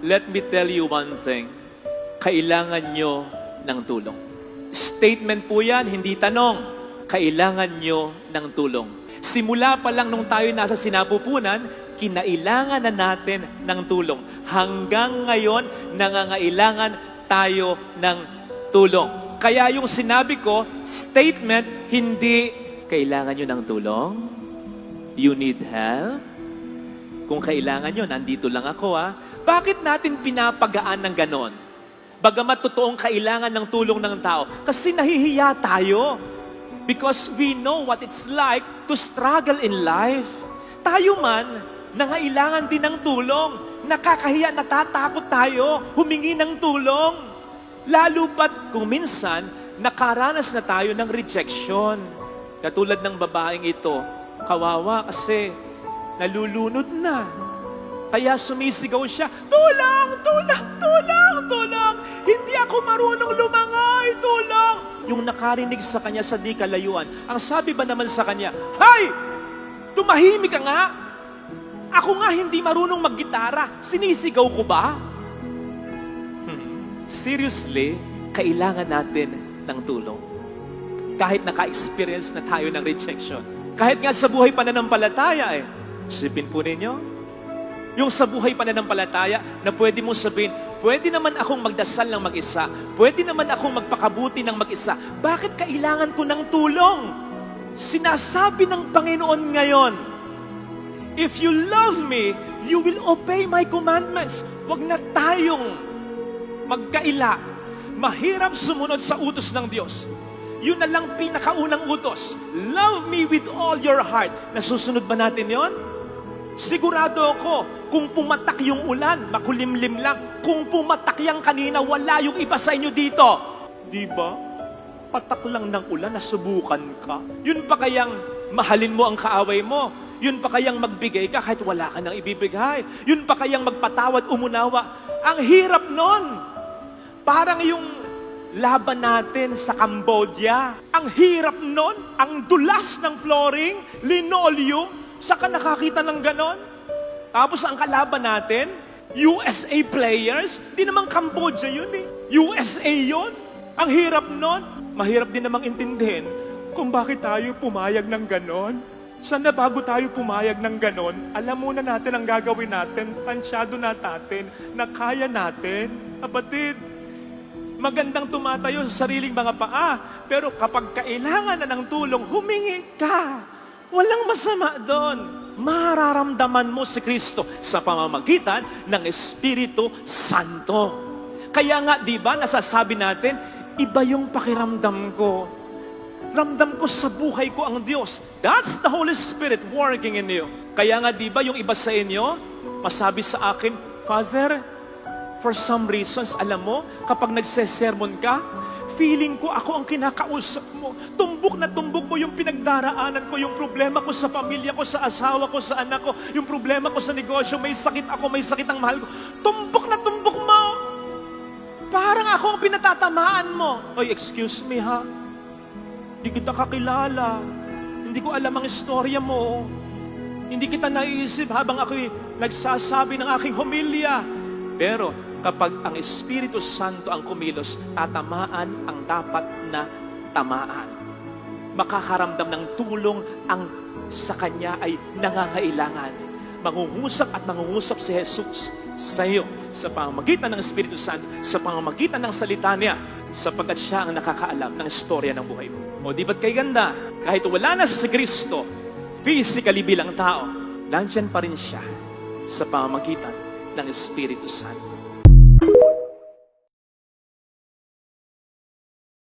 let me tell you one thing. Kailangan nyo ng tulong. Statement po yan, hindi tanong. Kailangan nyo ng tulong. Simula pa lang nung tayo nasa sinapupunan, kinailangan na natin ng tulong. Hanggang ngayon, nangangailangan tayo ng tulong. Kaya yung sinabi ko, statement, hindi kailangan nyo ng tulong. You need help. Kung kailangan nyo, nandito lang ako ha. Bakit natin pinapagaan ng ganon? Bagamat totoong kailangan ng tulong ng tao. Kasi nahihiya tayo. Because we know what it's like to struggle in life. Tayo man, nangailangan din ng tulong. Nakakahiya, natatakot tayo, humingi ng tulong. Lalo pat kung minsan, nakaranas na tayo ng rejection. Katulad ng babaeng ito, kawawa kasi nalulunod na. Kaya sumisigaw siya, tulong, tulong, tulong, tulong. Hindi ako marunong lumangay, tulong. Yung nakarinig sa kanya sa di kalayuan, ang sabi ba naman sa kanya, hay! Tumahimik ka nga! Ako nga hindi marunong maggitara, sinisigaw ko ba? Seriously, kailangan natin ng tulong. Kahit naka-experience na tayo ng rejection. Kahit nga sa buhay pananampalataya isipin po ninyo, yung sa buhay pananampalataya na pwede mong sabihin, pwede naman akong magdasal ng mag-isa, pwede naman akong magpakabuti ng mag-isa, bakit kailangan ko ng tulong? Sinasabi ng Panginoon ngayon, if you love me, you will obey my commandments. Huwag na tayong magkaila. Mahirap sumunod sa utos ng Diyos. Yun na lang pinakaunang utos. Love me with all your heart. Nasusunod ba natin yon? Sigurado ako, kung pumatak yung ulan, makulimlim lang. Kung pumatak yang kanina, wala yung iba sa inyo dito. Di ba? Patak lang ng ulan, nasubukan ka. Yun pa kayang mahalin mo ang kaaway mo. Yun pa kayang magbigay ka kahit wala ka nang ibibigay. Yun pa kayang magpatawad, umunawa. Ang hirap nun. Parang yung laban natin sa Cambodia. Ang hirap nun. Ang dulas ng flooring, linoleum. Saka nakakita ng ganon. Tapos ang kalaban natin, USA players. Di naman Cambodia yun USA yun. Ang hirap nun. Mahirap din namang intindihin kung bakit tayo pumayag ng ganon. Sana bago tayo pumayag ng ganon, alam muna natin ang gagawin natin, tansyado na natin, na kaya natin. Kapatid, magandang tumatayo sa sariling mga paa, pero kapag kailangan na ng tulong, humingi ka. Walang masama doon. Mararamdaman mo si Kristo sa pamamagitan ng Espiritu Santo. Kaya nga, di ba, nasasabi natin, iba yung pakiramdam ko. Ramdam ko sa buhay ko ang Diyos. That's the Holy Spirit working in you. Kaya nga, di ba, yung iba sa inyo, masabi sa akin, Father, for some reasons, alam mo, kapag nagsesermon ka, feeling ko ako ang kinakausap mo. Tumbok na tumbok mo yung pinagdaraanan ko, yung problema ko sa pamilya ko, sa asawa ko, sa anak ko, yung problema ko sa negosyo, may sakit ako, may sakit ang mahal ko. Tumbok na tumbok mo. Parang ako ang pinatatamaan mo. Oy, excuse me ha. Hindi kita kakilala. Hindi ko alam ang istorya mo. Hindi kita naiisip habang ako'y nagsasabi ng aking homilya. Pero kapag ang Espiritu Santo ang kumilos, tatamaan ang dapat na tamaan. Makakaramdam ng tulong ang sa Kanya ay nangangailangan. Mangungusap at mangungusap si Jesus sa iyo sa pamamagitan ng Espiritu Santo, sa pamamagitan ng salita niya, sapagkat siya ang nakakaalam ng istorya ng buhay mo. O di ba't kay ganda? Kahit wala na si Kristo, physically bilang tao, nandyan pa rin siya sa pamamagitan ng Espiritu Santo.